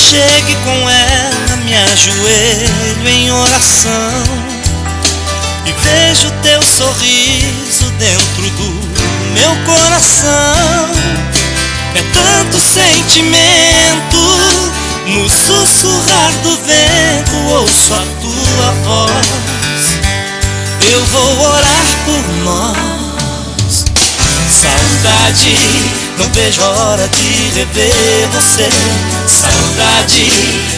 chegue com ela, me ajoelho em oração e vejo teu sorriso dentro do meu coração. É tanto sentimento no sussurrar do vento, ouço a tua voz. Eu vou orar por nós. Saudade, não vejo a hora de rever você. Saudade,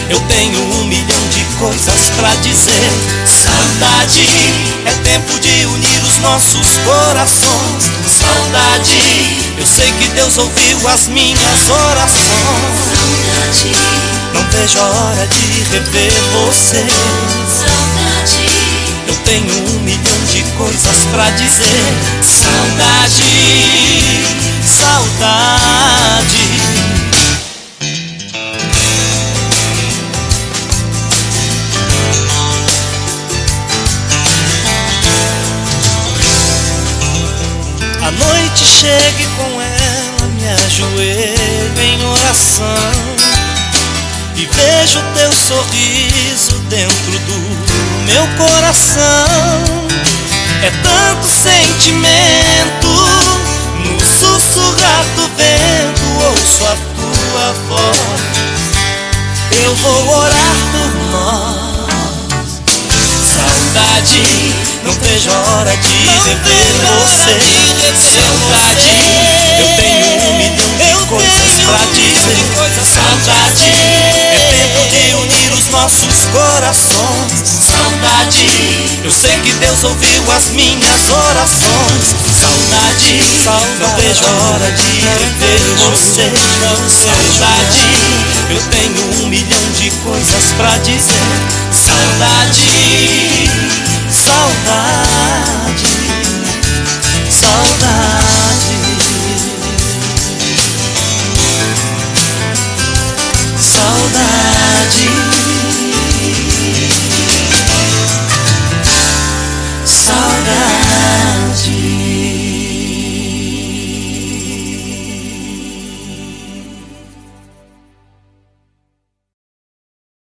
eu tenho 1.000.000 de coisas pra dizer. Saudade, é tempo de unir os nossos corações. Saudade, eu sei que Deus ouviu as minhas orações. Saudade, não vejo a hora de rever você. saudade, eu tenho 1.000.000 de coisas pra dizer. Saudade, saudade. A noite chegue com ela, me ajoelho em oração e vejo teu sorriso dentro do meu coração. É tanto sentimento no sussurrar do vento, ouço a tua voz. Eu vou orar por nós. Saudade, não vejo a hora de rever você. Saudade, eu tenho 1.000.000 de coisas pra dizer. Saudade, é tempo de unir os nossos corações. Saudade, eu sei que Deus ouviu as minhas orações. Saudade, não vejo a hora de rever você. Saudade, eu tenho 1.000.000 de coisas pra dizer. Saudade,